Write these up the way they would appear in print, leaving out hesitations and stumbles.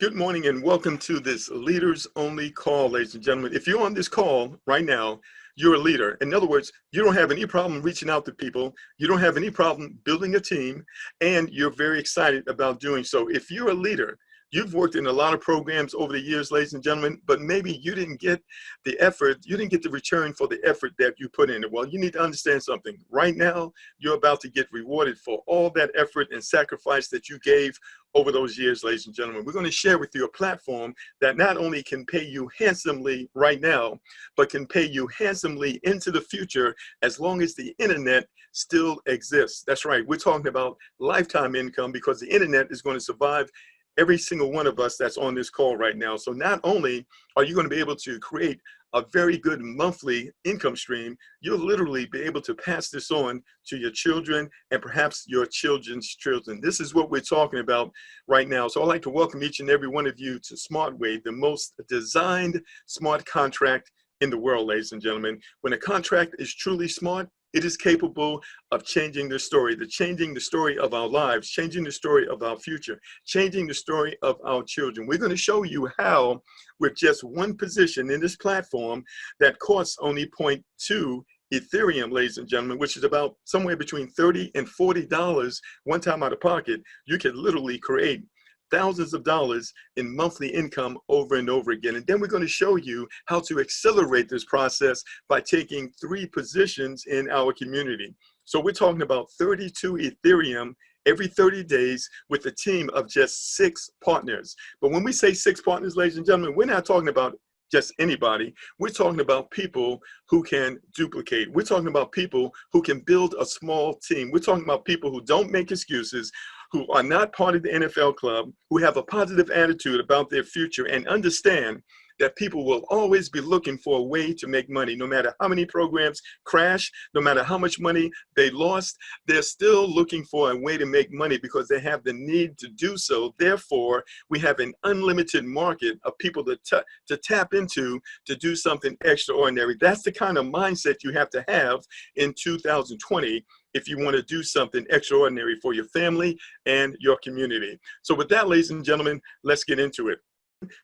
Good morning and welcome to this Leaders Only call, ladies and gentlemen. If you're on this call right now, you're a leader. In other words, you don't have any problem reaching out to people. You don't have any problem building a team, and you're very excited about doing so. If you're a leader, you've worked in a lot of programs over the years, ladies and gentlemen, but maybe you didn't get the effort, you didn't get the return for the effort that you put in. Well, you need to understand something. Right now, you're about to get rewarded for all that effort and sacrifice that you gave over those years, ladies and gentlemen. We're going to share with you a platform that not only can pay you handsomely right now, but can pay you handsomely into the future as long as the internet still exists. That's right. We're talking about lifetime income because the internet is going to survive every single one of us that's on this call right now. So not only are you going to be able to create a very good monthly income stream, you'll literally be able to pass this on to your children and perhaps your children's children. This is what we're talking about right now. So I'd like to welcome each and every one of you to Smartway, the most designed smart contract in the world, ladies and gentlemen. When a contract is truly smart, it is capable of changing the story, changing the story of our lives, changing the story of our future, changing the story of our children. We're going to show you how, with just one position in this platform that costs only zero 0.2 Ethereum, ladies and gentlemen, which is about somewhere between $30 and $40 one time out of pocket, you can literally create thousands of dollars in monthly income over and over again. And then we're going to show you how to accelerate this process by taking 3 positions in our community. So we're talking about 32 Ethereum every 30 days with a team of just 6 partners. But when we say 6 partners, ladies and gentlemen, we're not talking about just anybody. We're talking about people who can duplicate. We're talking about people who can build a small team. We're talking about people who don't make excuses, who are not part of the NFL club, who have a positive attitude about their future and understand that people will always be looking for a way to make money. No matter how many programs crash, no matter how much money they lost, they're still looking for a way to make money because they have the need to do so. Therefore, we have an unlimited market of people to tap into to do something extraordinary. That's the kind of mindset you have to have in 2020 if you want to do something extraordinary for your family and your community. So with that, ladies and gentlemen, let's get into it.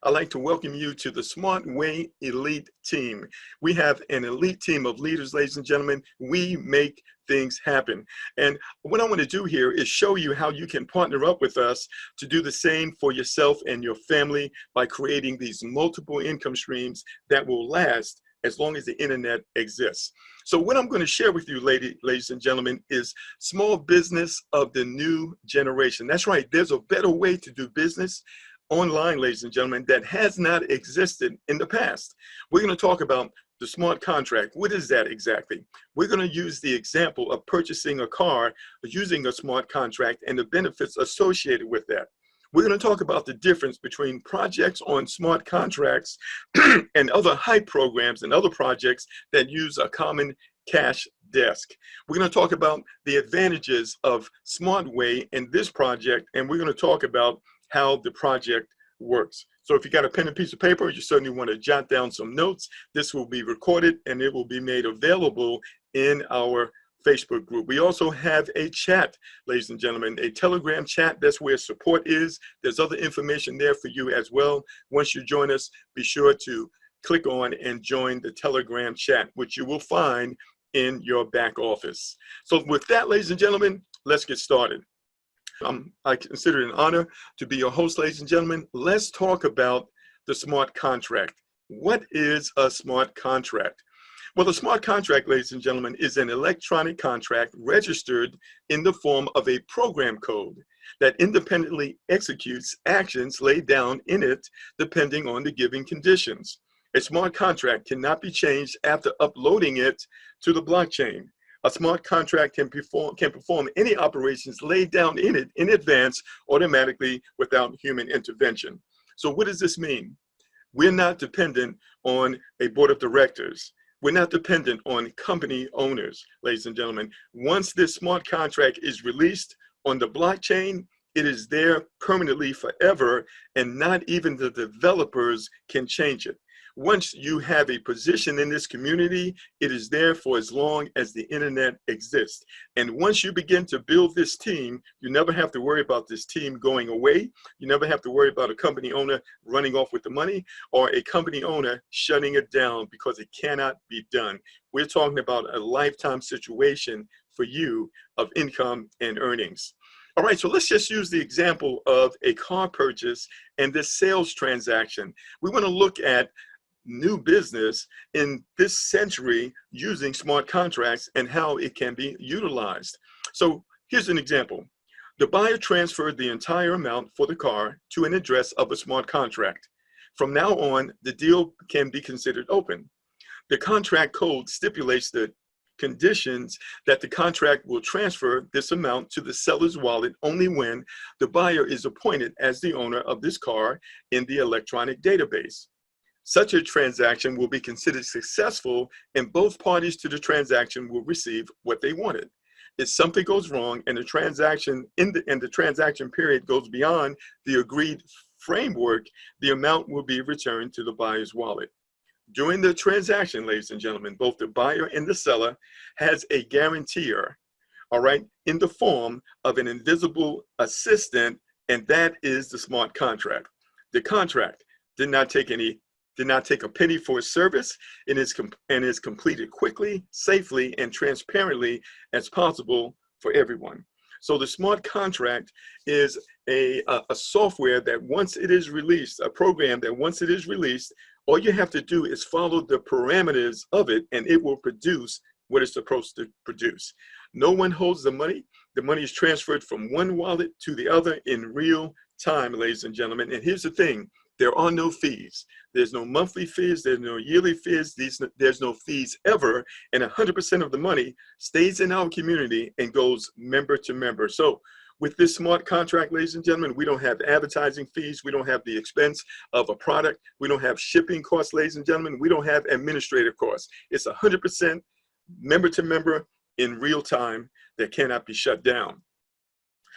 I'd like to welcome you to the Smartway Elite team. We have an elite team of leaders, ladies and gentlemen. We make things happen. And what I want to do here is show you how you can partner up with us to do the same for yourself and your family by creating these multiple income streams that will last as long as the internet exists. So what I'm going to share with you, ladies and gentlemen, is small business of the new generation. That's right. There's a better way to do business online, ladies and gentlemen, that has not existed in the past. We're going to talk about the smart contract. What is that exactly? We're going to use the example of purchasing a car using a smart contract and the benefits associated with that. We're going to talk about the difference between projects on smart contracts and other hype programs and other projects that use a common cash desk. We're going to talk about the advantages of Smartway in this project, and we're going to talk about how the project works. So if you got a pen and piece of paper, you certainly want to jot down some notes. This will be recorded and it will be made available in our Facebook group. We also have a chat, ladies and gentlemen, a Telegram chat. That's where support is. There's other information there for you as well. Once you join us, be sure to click on and join the Telegram chat, which you will find in your back office. So with that, ladies and gentlemen, let's get started. I consider it an honor to be your host, ladies and gentlemen. Let's talk about the smart contract. What is a smart contract? Well, a smart contract, ladies and gentlemen, is an electronic contract registered in the form of a program code that independently executes actions laid down in it depending on the given conditions. A smart contract cannot be changed after uploading it to the blockchain. A smart contract can perform any operations laid down in it in advance automatically without human intervention. So what does this mean? We're not dependent on a board of directors. We're not dependent on company owners, ladies and gentlemen. Once this smart contract is released on the blockchain, it is there permanently forever, and not even the developers can change it. Once you have a position in this community, it is there for as long as the internet exists. And once you begin to build this team, you never have to worry about this team going away. You never have to worry about a company owner running off with the money or a company owner shutting it down because it cannot be done. We're talking about a lifetime situation for you of income and earnings. All right, so let's just use the example of a car purchase and this sales transaction. We want to look at new business in this century using smart contracts and how it can be utilized. So here's an example. The buyer transferred the entire amount for the car to an address of a smart contract. From now on, the deal can be considered open. The contract code stipulates the conditions that the contract will transfer this amount to the seller's wallet only when the buyer is appointed as the owner of this car in the electronic database. Such a transaction will be considered successful and both parties to the transaction will receive what they wanted. If something goes wrong and the transaction transaction period goes beyond the agreed framework, the amount will be returned to the buyer's wallet. During the transaction, ladies and gentlemen, both the buyer and the seller has a guarantor, all right, in the form of an invisible assistant, and that is the smart contract. The contract did not take a penny for its service and is completed quickly, safely, and transparently as possible for everyone. So the smart contract is a software that once it is released, a program that once it is released, all you have to do is follow the parameters of it and it will produce what it's supposed to produce. No one holds the money. The money is transferred from one wallet to the other in real time, ladies and gentlemen. And here's the thing, there are no fees. There's no monthly fees, there's no yearly fees, there's no fees ever, and 100% of the money stays in our community and goes member to member. So with this smart contract, ladies and gentlemen, we don't have advertising fees, we don't have the expense of a product, we don't have shipping costs, ladies and gentlemen, we don't have administrative costs. It's 100% member to member in real time that cannot be shut down.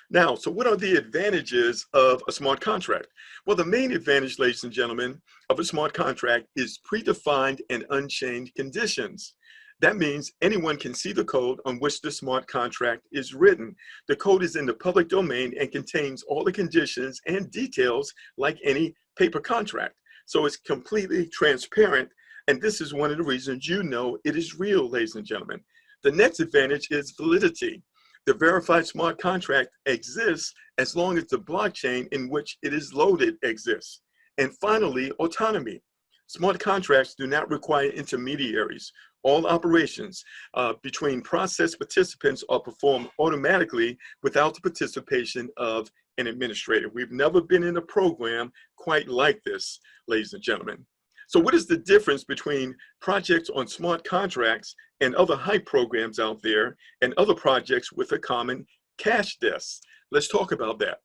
Now, so what are the advantages of a smart contract? Well, the main advantage, ladies and gentlemen, of a smart contract is predefined and unchanged conditions. That means anyone can see the code on which the smart contract is written. The code is in the public domain and contains all the conditions and details like any paper contract. So it's completely transparent, and this is one of the reasons you know it is real, ladies and gentlemen. The next advantage is validity. The verified smart contract exists as long as the blockchain in which it is loaded exists. And finally, autonomy. Smart contracts do not require intermediaries. All operations between process participants are performed automatically without the participation of an administrator. We've never been in a program quite like this, ladies and gentlemen. So what is the difference between projects on smart contracts and other hype programs out there and other projects with a common cash desk? Let's talk about that.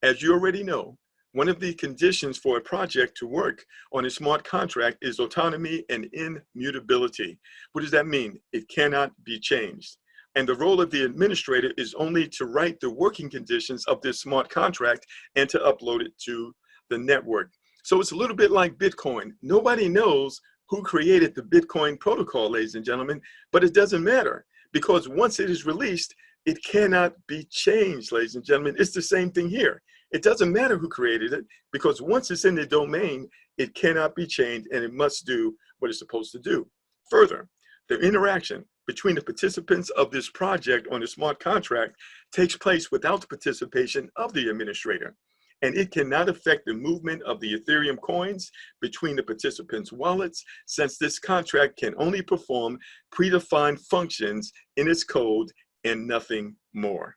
As you already know, one of the conditions for a project to work on a smart contract is autonomy and immutability. What does that mean? It cannot be changed. And the role of the administrator is only to write the working conditions of this smart contract and to upload it to the network. So it's a little bit like Bitcoin. Nobody knows who created the Bitcoin protocol, ladies and gentlemen, but it doesn't matter because once it is released, it cannot be changed, ladies and gentlemen. It's the same thing here. It doesn't matter who created it because once it's in the domain, it cannot be changed and it must do what it's supposed to do. Further, the interaction between the participants of this project on the smart contract takes place without the participation of the administrator. And it cannot affect the movement of the Ethereum coins between the participants' wallets, since this contract can only perform predefined functions in its code and nothing more.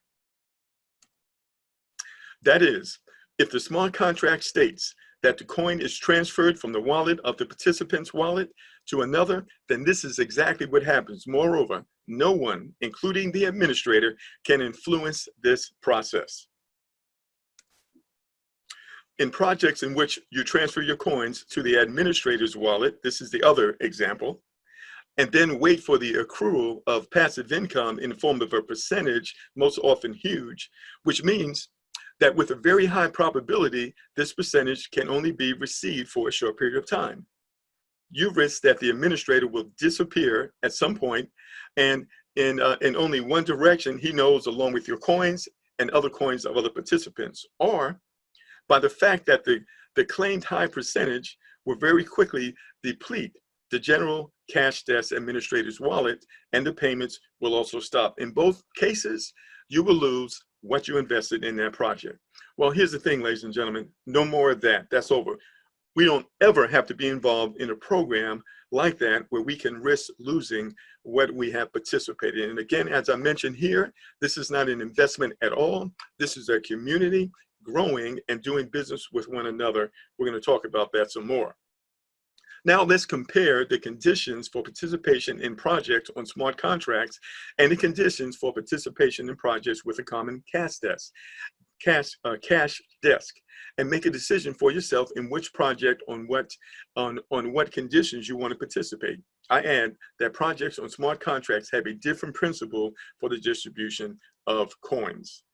That is, if the smart contract states that the coin is transferred from the wallet of the participant's wallet to another, then this is exactly what happens. Moreover, no one, including the administrator, can influence this process. In projects in which you transfer your coins to the administrator's wallet, this is the other example, and then wait for the accrual of passive income in the form of a percentage, most often huge, which means that with a very high probability, this percentage can only be received for a short period of time. you risk that the administrator will disappear at some point, and in only one direction he knows, along with your coins and other coins of other participants, or by the fact that the claimed high percentage will very quickly deplete the general cash desk administrator's wallet, and the payments will also stop. In both cases, you will lose what you invested in that project. Well, here's the thing, ladies and gentlemen, no more of that. That's over. We don't ever have to be involved in a program like that where we can risk losing what we have participated in. And again, as I mentioned here, this is not an investment at all. This is a community growing and doing business with one another. We're going to talk about that some more. Now let's compare the conditions for participation in projects on smart contracts and the conditions for participation in projects with a common cash desk, and make a decision for yourself in which project on what conditions you want to participate. I add that projects on smart contracts have a different principle for the distribution of coins.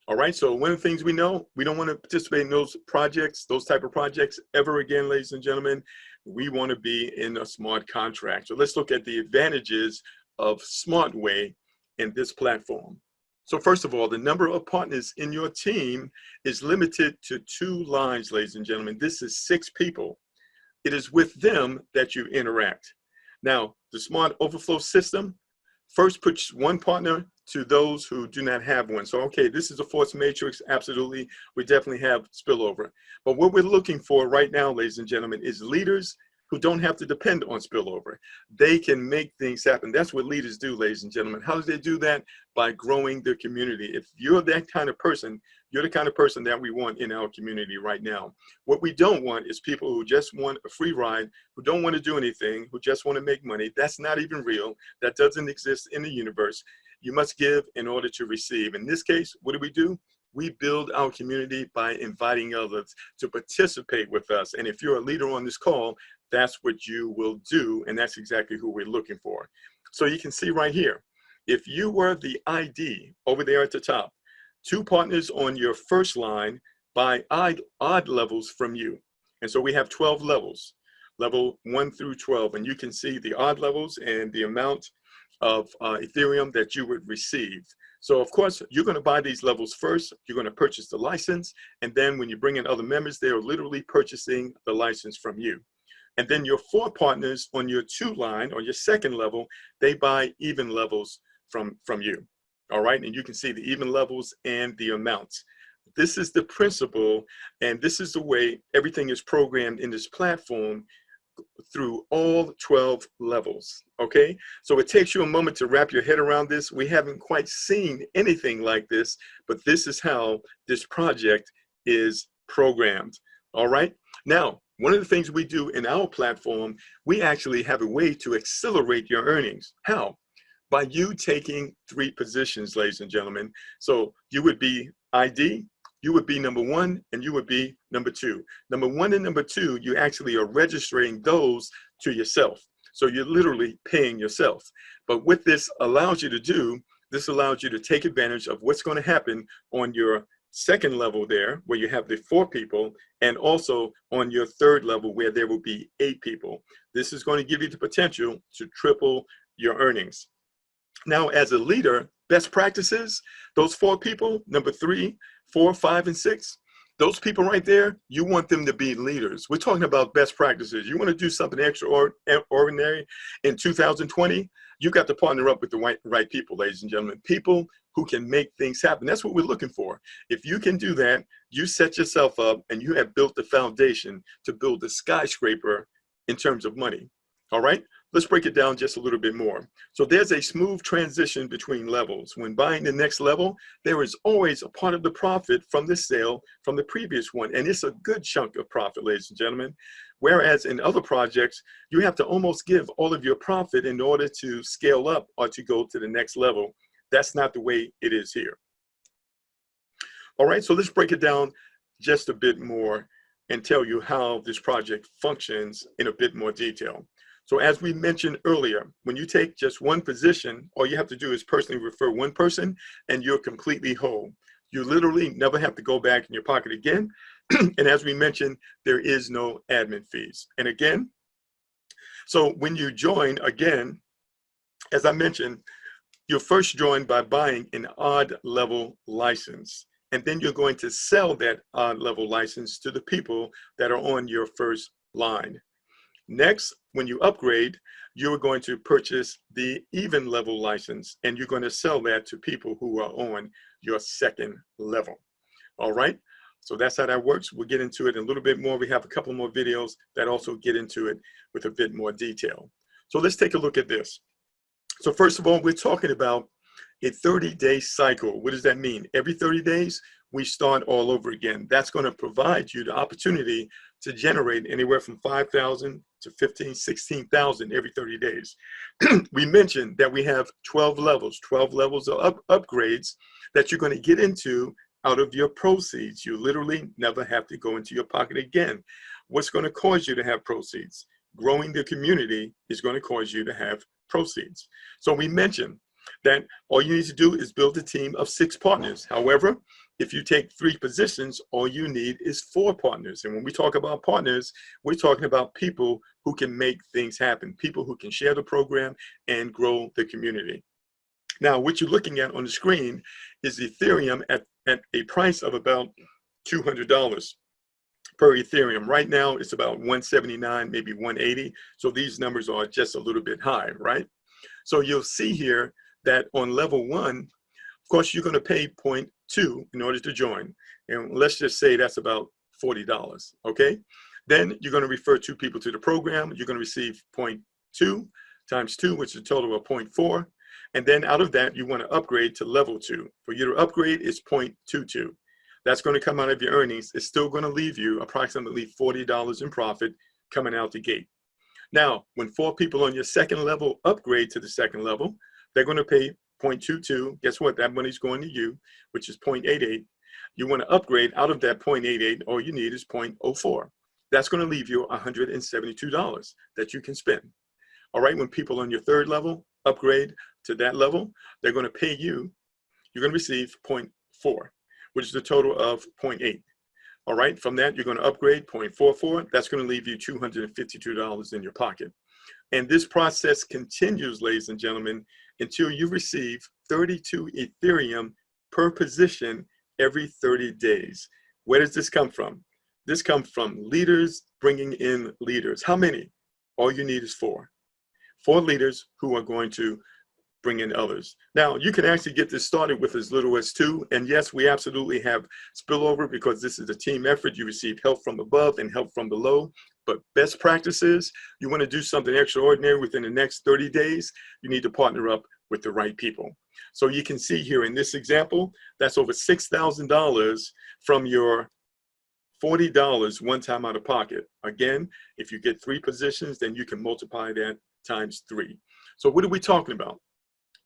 All right, so one of the things we know, we don't want to participate in those projects, those type of projects ever again, ladies and gentlemen. We want to be in a smart contract. So let's look at the advantages of Smartway in this platform. So first of all, the number of partners in your team is limited to 2 lines, ladies and gentlemen. This is 6 people. It is with them that you interact. Now, the Smart Overflow system first puts 1 partner to those who do not have one. So, okay, this is a force matrix. Absolutely, we definitely have spillover. But what we're looking for right now, ladies and gentlemen, is leaders who don't have to depend on spillover. They can make things happen. That's what leaders do, ladies and gentlemen. How do they do that? By growing their community. If you're that kind of person, you're the kind of person that we want in our community right now. What we don't want is people who just want a free ride, who don't want to do anything, who just want to make money. That's not even real. That doesn't exist in the universe. You must give in order to receive. In this case, what do? We build our community by inviting others to participate with us. And if you're a leader on this call, that's what you will do. And that's exactly who we're looking for. So you can see right here, if you were the ID over there at the top, 2 partners on your first line by odd levels from you. And so we have 12 levels, level 1 through 12. And you can see the odd levels and the amount of Ethereum that you would receive. So of course, you're going to buy these levels first. You're going to purchase the license. And then when you bring in other members, they are literally purchasing the license from you. And then your 4 partners on your 2 line, or your second level, they buy even levels from you. All right, and you can see the even levels and the amounts. This is the principle, and this is the way everything is programmed in this platform through all 12 levels. Okay, so it takes you a moment to wrap your head around this. We haven't quite seen anything like this, but this is how this project is programmed. All right, now one of the things we do in our platform, we actually have a way to accelerate your earnings. How? By you taking 3 positions, ladies and gentlemen. So you would be ID, you would be number 1, and you would be number 2. Number 1 and number 2, you actually are registering those to yourself. So you're literally paying yourself. But what this allows you to do, this allows you to take advantage of what's going to happen on your second level there, where you have the 4 people, and also on your third level where there will be 8 people. This is going to give you the potential to triple your earnings. Now, as a leader, best practices, those 4 people, number 3, 4, 5, and 6, those people right there, you want them to be leaders. We're talking about best practices. You want to do something extraordinary in 2020, you got to partner up with the right people, ladies and gentlemen, people who can make things happen. That's what we're looking for. If you can do that, you set yourself up and you have built the foundation to build a skyscraper in terms of money. All right, let's break it down just a little bit more. So there's a smooth transition between levels. When buying the next level, there is always a part of the profit from the sale from the previous one. And it's a good chunk of profit, ladies and gentlemen. Whereas in other projects, you have to almost give all of your profit in order to scale up or to go to the next level. That's not the way it is here. All right, so let's break it down just a bit more and tell you how this project functions in a bit more detail. So as we mentioned earlier, when you take just 1 position, all you have to do is personally refer 1 person and you're completely whole. You literally never have to go back in your pocket again. And as we mentioned, there is no admin fees. And again, So when you join, again, as I mentioned, you'll first join by buying an odd level license. And then you're going to sell that odd level license to the people that are on your first line. Next, when you upgrade, you're going to purchase the even level license, and you're going to sell that to people who are on your second level. All right, so that's how that works. We'll get into it a little bit more. We have a couple more videos that also get into it with a bit more detail. So let's take a look at this. So first of all, we're talking about a 30-day cycle. What does that mean? Every 30 days, we start all over again. That's going to provide you the opportunity to generate anywhere from 5,000 to 15, 16,000 every 30 days. We mentioned that we have 12 levels of upgrades that you're going to get into out of your proceeds. You literally never have to go into your pocket again. What's going to cause you to have proceeds? Growing the community is going to cause you to have proceeds. So we mentioned that all you need to do is build a team of 6 partners. However, if you take 3 positions, all you need is 4 partners. And when we talk about partners, we're talking about people who can make things happen, people who can share the program and grow the community. Now, what you're looking at on the screen is Ethereum at a price of about $200 per Ethereum. Right now, it's about 179, maybe 180. So these numbers are just a little bit high, right? So you'll see here that on level 1, of course, you're going to pay 0.2 in order to join. And let's just say that's about $40, okay? Then you're going to refer 2 people to the program. You're going to receive 0.2 times 2, which is a total of 0.4. And then out of that, you want to upgrade to level 2. For you to upgrade, it's 0.22. That's going to come out of your earnings. It's still going to leave you approximately $40 in profit coming out the gate. Now, when 4 people on your second level upgrade to the second level, they're going to pay 0.22. Guess what? That money's going to you, which is 0.88. You want to upgrade out of that 0.88. All you need is 0.04. That's going to leave you $172 that you can spend. All right, when people on your third level upgrade to that level, they're going to pay you. You're going to receive 0.4, which is a total of 0.8. All right, from that, you're going to upgrade 0.44. That's going to leave you $252 in your pocket. And this process continues, ladies and gentlemen, until you receive 32 Ethereum per position every 30 days. Where does this come from? This comes from leaders bringing in leaders. How many? All you need is 4. 4 leaders who are going to bring in others. Now, you can actually get this started with as little as 2. And yes, we absolutely have spillover because this is a team effort. You receive help from above and help from below. But best practices, you want to do something extraordinary within the next 30 days, you need to partner up with the right people. So you can see here in this example, that's over $6,000 from your $40 one time out of pocket. Again, if you get 3 positions, then you can multiply that times 3. So what are we talking about?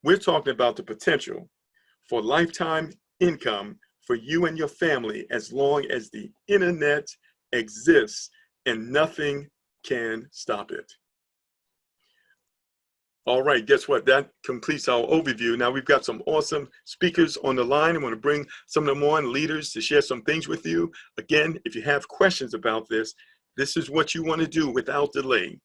We're talking about the potential for lifetime income for you and your family as long as the internet exists and nothing can stop it. All right, guess what? That completes our overview. Now we've got some awesome speakers on the line. I want to bring some of them on, leaders, to share some things with you. Again, if you have questions about this, this is what you want to do without delay.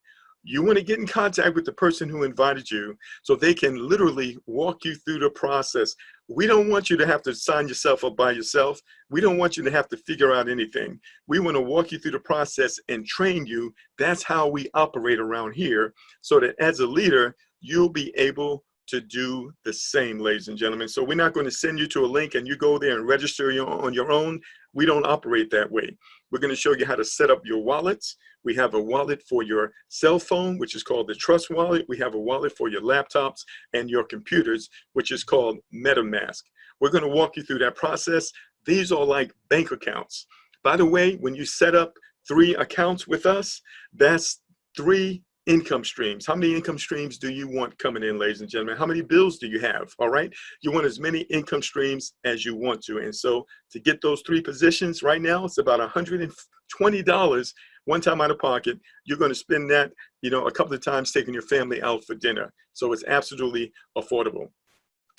You want to get in contact with the person who invited you so they can literally walk you through the process. We don't want you to have to sign yourself up by yourself. We don't want you to have to figure out anything. We want to walk you through the process and train you. That's how we operate around here, so that as a leader, you'll be able to do the same, ladies and gentlemen. So we're not going to send you to a link and you go there and register on your own. We don't operate that way. We're going to show you how to set up your wallets. We have a wallet for your cell phone, which is called the Trust Wallet. We have a wallet for your laptops and your computers, which is called MetaMask. We're going to walk you through that process. These are like bank accounts. By the way, when you set up 3 accounts with us, that's 3 income streams. How many income streams do you want coming in, ladies and gentlemen? How many bills do you have? All right. You want as many income streams as you want to. And so to get those 3 positions right now, it's about $120 one time out of pocket. You're going to spend that, a couple of times taking your family out for dinner. So it's absolutely affordable.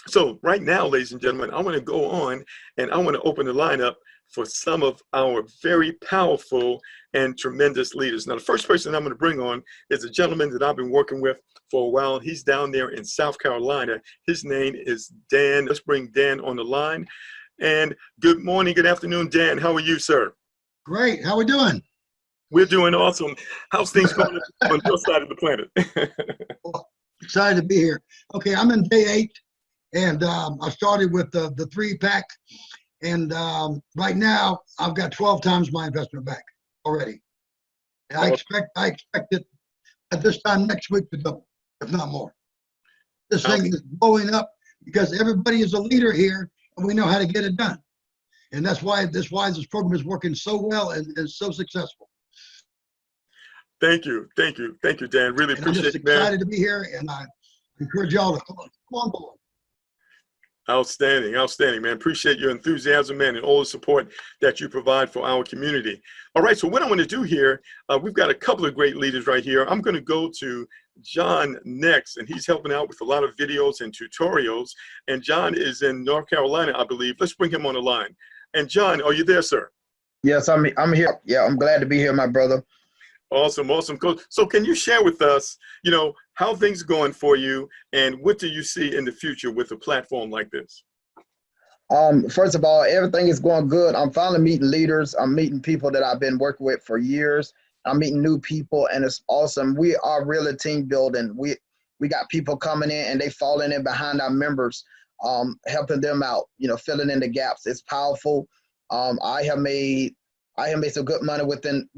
So right now, ladies and gentlemen, I want to go on and I want to open the line up for some of our very powerful and tremendous leaders. Now, the first person I'm going to bring on is a gentleman that I've been working with for a while. He's down there in South Carolina. His name is Dan. Let's bring Dan on the line. And good morning, good afternoon, Dan. How are you, sir? Great. How we doing? We're doing awesome. How's things going on your side of the planet? Well, excited to be here. Okay, I'm in day 8, and I started with the 3-pack, and right now I've got 12 times my investment back already. And I expect it at this time next week to double, if not more. This thing is blowing up because everybody is a leader here, and we know how to get it done. And that's why this program is working so well and so successful. Thank you, Dan. Really appreciate it, man. I'm just excited to be here, and I encourage y'all to come on board. Outstanding, man. Appreciate your enthusiasm, man, and all the support that you provide for our community. All right, so what I want to do here, we've got a couple of great leaders right here. I'm going to go to John next, and he's helping out with a lot of videos and tutorials. And John is in North Carolina, I believe. Let's bring him on the line. And John, are you there, sir? Yes, I'm here. Yeah, I'm glad to be here, my brother. Awesome. So can you share with us, how things are going for you, and what do you see in the future with a platform like this? First of all, everything is going good. I'm finally meeting leaders. I'm meeting people that I've been working with for years. I'm meeting new people, and it's awesome. We are really team building. We got people coming in, and they falling in behind our members, helping them out, filling in the gaps. It's powerful. I have made some good money within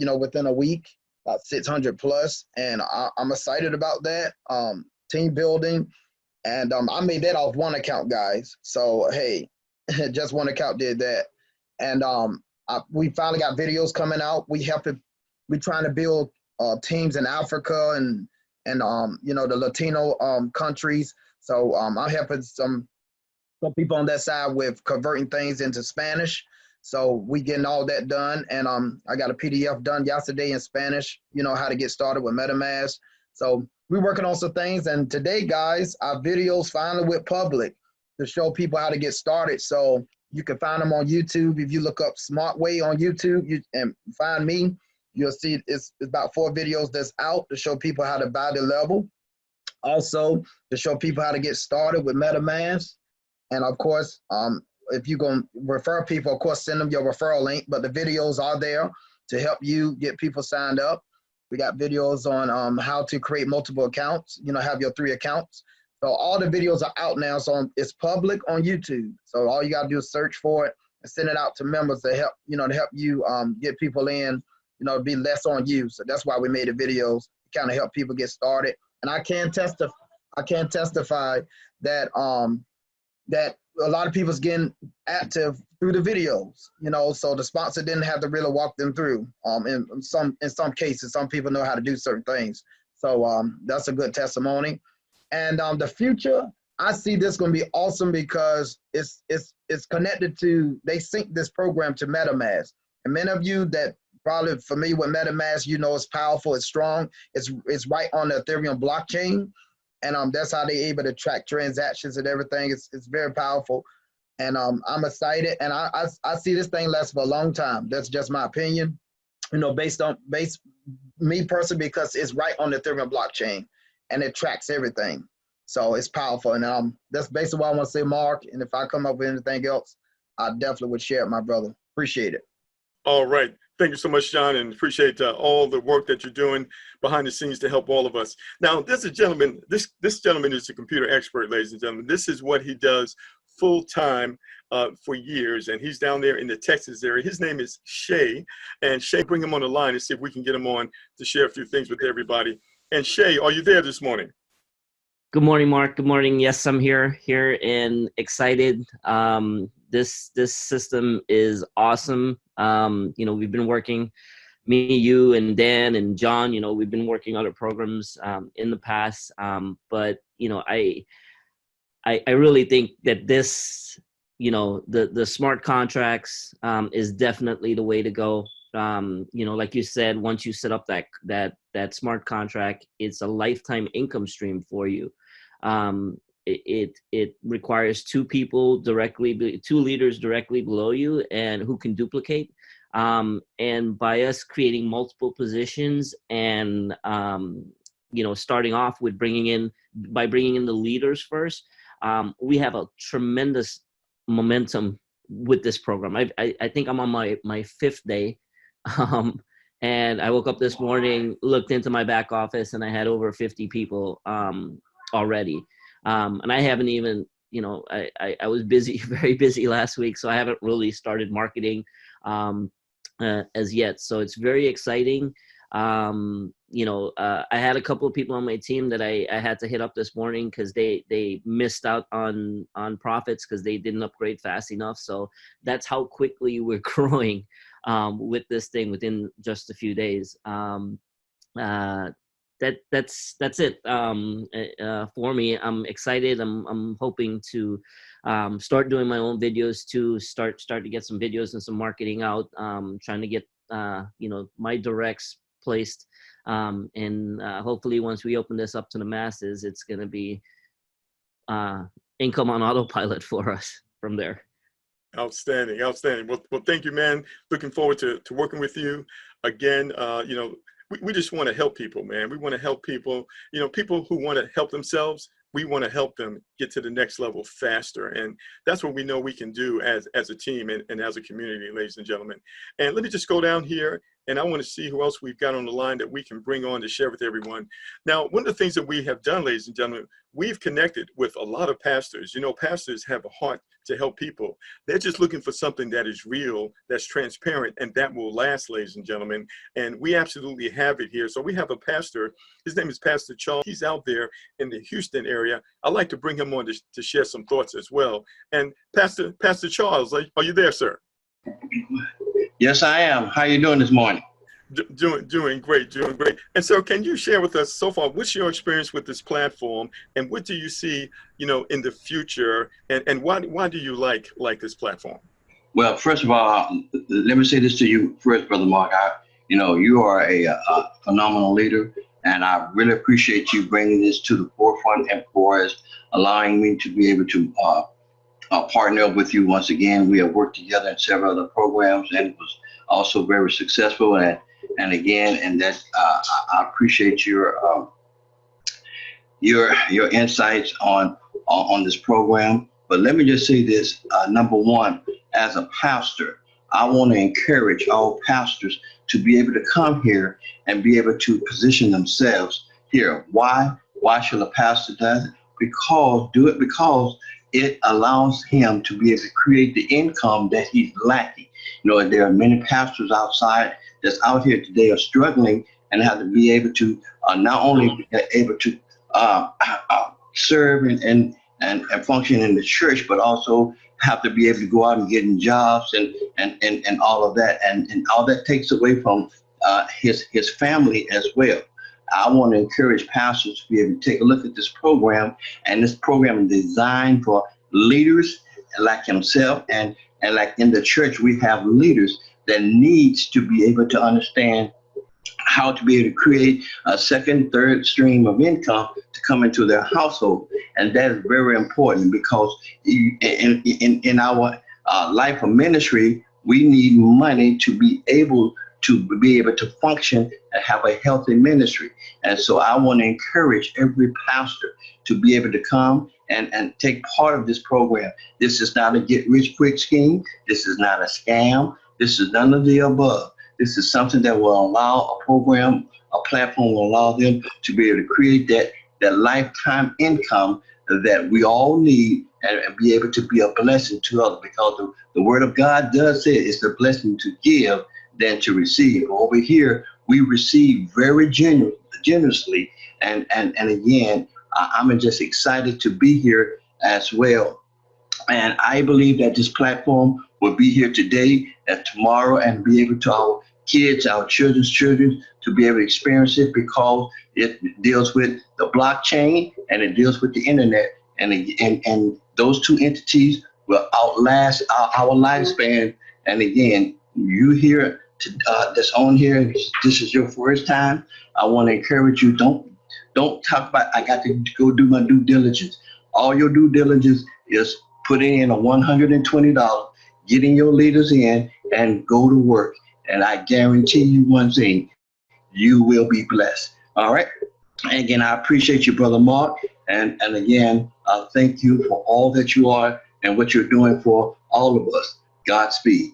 a week. About 600 plus, and I'm excited about that. Team building, and I made that off one account, guys. So hey, just one account did that, and we finally got videos coming out. We're trying to build teams in Africa and the Latino countries. So I'm helping some people on that side with converting things into Spanish. So we getting all that done, and I got a PDF done yesterday in Spanish, how to get started with MetaMask. So we're working on some things, and today, guys, our videos finally went public to show people how to get started. So you can find them on YouTube. If you look up Smartway on YouTube and find me, you'll see it's about 4 videos that's out to show people how to buy the level. Also, to show people how to get started with MetaMask, and of course, if you're going to refer people, of course, send them your referral link, but the videos are there to help you get people signed up. We got videos on how to create multiple accounts, have your 3 accounts. So all the videos are out now, so it's public on YouTube. So all you got to do is search for it and send it out to members to help, you get people in, be less on you. So that's why we made the videos, to kind of help people get started. And I can testify that that a lot of people's getting active through the videos, so the sponsor didn't have to really walk them through. In some cases, some people know how to do certain things. So that's a good testimony. And the future, I see this going to be awesome because it's connected to, they sync this program to MetaMask. And many of you that probably familiar with MetaMask, it's powerful, it's strong, it's right on the Ethereum blockchain. And that's how they're able to track transactions and everything. It's very powerful. And I'm excited. And I see this thing last for a long time. That's just my opinion, based me personally, because it's right on the Ethereum blockchain and it tracks everything. So it's powerful. And that's basically what I want to say, Mark. And if I come up with anything else, I definitely would share it, my brother. Appreciate it. All right. Thank you so much, John, and appreciate all the work that you're doing behind the scenes to help all of us. Now, there's a gentleman, this gentleman is a computer expert, ladies and gentlemen. This is what he does full time for years, and he's down there in the Texas area. His name is Shay, and Shay, bring him on the line and see if we can get him on to share a few things with everybody. And Shay, are you there this morning? Good morning, Mark. Good morning. Yes, I'm here and excited. This system is awesome. We've been working, me, you, and Dan and John. We've been working other programs in the past. But I really think that this, the smart contracts is definitely the way to go. Like you said, once you set up that smart contract, it's a lifetime income stream for you. it requires two leaders directly below you and who can duplicate. And by us creating multiple positions and starting off with bringing in the leaders first, we have a tremendous momentum with this program. I think I'm on my fifth day. And I woke up this morning, looked into my back office, and I had over 50 people already. And I haven't even, I was busy, very busy last week, so I haven't really started marketing as yet. So it's very exciting. I had a couple of people on my team that I had to hit up this morning because they missed out on profits because they didn't upgrade fast enough. So that's how quickly we're growing with this thing within just a few days. That's it for me. I'm excited. I'm hoping to start doing my own videos too. Start to get some videos and some marketing out. Trying to get my directs placed, and hopefully once we open this up to the masses, it's going to be income on autopilot for us from there. Outstanding. Well, thank you, man. Looking forward to working with you again. We just want to help people, man. We want to help people, people who want to help themselves. We want to help them get to the next level faster. And that's what we know we can do as a team and as a community, ladies and gentlemen. And let me just go down here, and I want to see who else we've got on the line that we can bring on to share with everyone. Now, one of the things that we have done, ladies and gentlemen, we've connected with a lot of pastors. Pastors have a heart to help people. They're just looking for something that is real, that's transparent, and that will last, ladies and gentlemen. And we absolutely have it here. So we have a pastor. His name is Pastor Charles. He's out there in the Houston area. I'd like to bring him on to share some thoughts as well. And Pastor Charles, are you there, sir? Yes, I am. How are you doing this morning? Doing great. And so can you share with us so far, what's your experience with this platform, and what do you see, in the future, and why do you like this platform? Well, first of all, let me say this to you first, Brother Mark. You are a phenomenal leader, and I really appreciate you bringing this to the forefront and for us allowing me to be able to partner with you once again. We have worked together in several other programs, and it was also very successful. And again, that I appreciate your insights on this program. But let me just say this: number one, as a pastor, I want to encourage all pastors to be able to come here and be able to position themselves here. Why should a pastor do it? Because it allows him to be able to create the income that he's lacking. There are many pastors outside that's out here today are struggling and have to be able to not only be able to serve and function in the church, but also have to be able to go out and get in jobs and all of that. And all that takes away from his family as well. I want to encourage pastors to be able to take a look at this program, and this program is designed for leaders like himself, and like in the church, we have leaders that needs to be able to understand how to be able to create a second, third stream of income to come into their household. And that is very important because in our life of ministry, we need money to be able to function and have a healthy ministry. And so I want to encourage every pastor to be able to come and take part of this program. This is not a get rich quick scheme. This is not a scam. This is none of the above. This is something that will allow a platform will allow them to be able to create that lifetime income that we all need and be able to be a blessing to others, because the word of God does say it's a blessing to give than to receive. Over here, we receive very generously. And again, I'm just excited to be here as well. And I believe that this platform will be here today and tomorrow, and be able to our kids, our children's children, to be able to experience it, because it deals with the blockchain and it deals with the internet. And those two entities will outlast our lifespan. And again, you here that's on here, this is your first time, I want to encourage you, don't talk about I got to go do my due diligence. All your due diligence is putting in a $120, getting your leaders in, and go to work. And I guarantee you one thing, you will be blessed. All right. And again, I appreciate you, Brother Mark. And again, thank you for all that you are and what you're doing for all of us. Godspeed.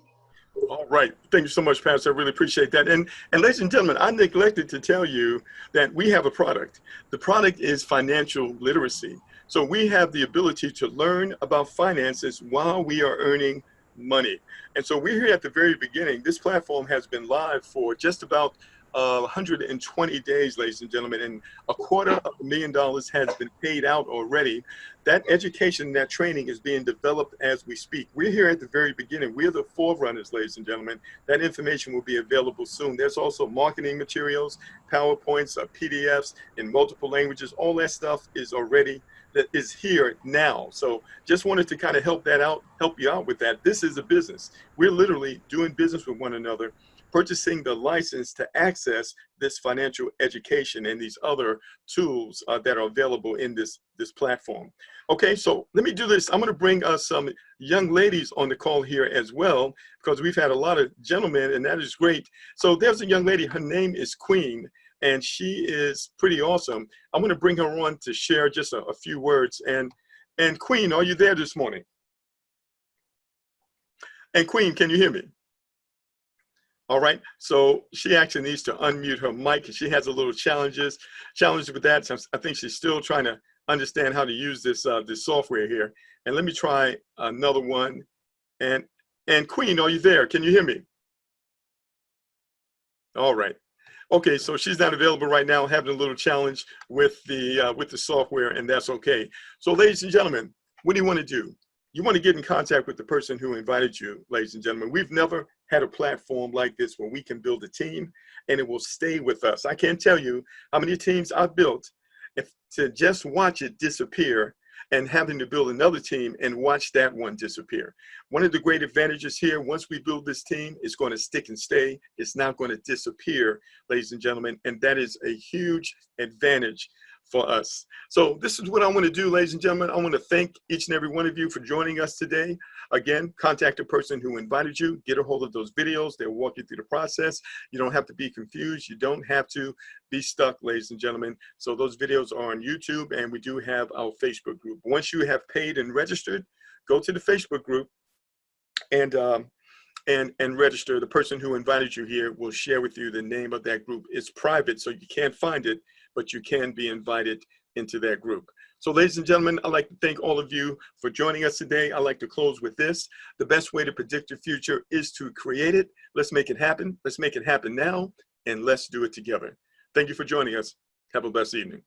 All right. Thank you so much, Pastor. I really appreciate that. And ladies and gentlemen, I neglected to tell you that we have a product. The product is financial literacy. So we have the ability to learn about finances while we are earning money. And so we're here at the very beginning. This platform has been live for just about 120 days, ladies and gentlemen, and $250,000 has been paid out already. That education, that training is being developed as we speak. We're here at the very beginning. We're the forerunners, ladies and gentlemen. That information will be available soon. There's also marketing materials, PowerPoints, PDFs in multiple languages. All that stuff is already, that is here now. So just wanted to kind of help you out with that. This is a business. We're literally doing business with one another, purchasing the license to access this financial education and these other tools that are available in this platform. Okay, so let me do this. I'm going to bring some young ladies on the call here as well, because we've had a lot of gentlemen, and that is great. So there's a young lady. Her name is Queen, and she is pretty awesome. I'm going to bring her on to share just a few words. And Queen, are you there this morning? And Queen, can you hear me? All right, so she actually needs to unmute her mic. She has a little challenges with that. So I think she's still trying to understand how to use this software here. And let me try another one. And Queen, are you there? Can you hear me? All right. Okay, so she's not available right now, having a little challenge with the software, and that's okay. So, ladies and gentlemen, what do you want to do? You want to get in contact with the person who invited you, ladies and gentlemen. We've never had a platform like this where we can build a team and it will stay with us. I can't tell you how many teams I've built to just watch it disappear and having to build another team and watch that one disappear. One of the great advantages here, once we build this team, it's going to stick and stay. It's not going to disappear, ladies and gentlemen, and that is a huge advantage for us. So this is what I want to do, ladies and gentlemen. I want to thank each and every one of you for joining us today. Again, contact the person who invited you, get a hold of those videos. They'll walk you through the process. You don't have to be confused. You don't have to be stuck, ladies and gentlemen. So those videos are on YouTube, and we do have our Facebook group. Once you have paid and registered, go to the Facebook group and register. The person who invited you here will share with you the name of that group. It's private, so you can't find it, but you can be invited into that group. So ladies and gentlemen, I'd like to thank all of you for joining us today. I'd like to close with this. The best way to predict your future is to create it. Let's make it happen. Let's make it happen now, and let's do it together. Thank you for joining us. Have a blessed evening.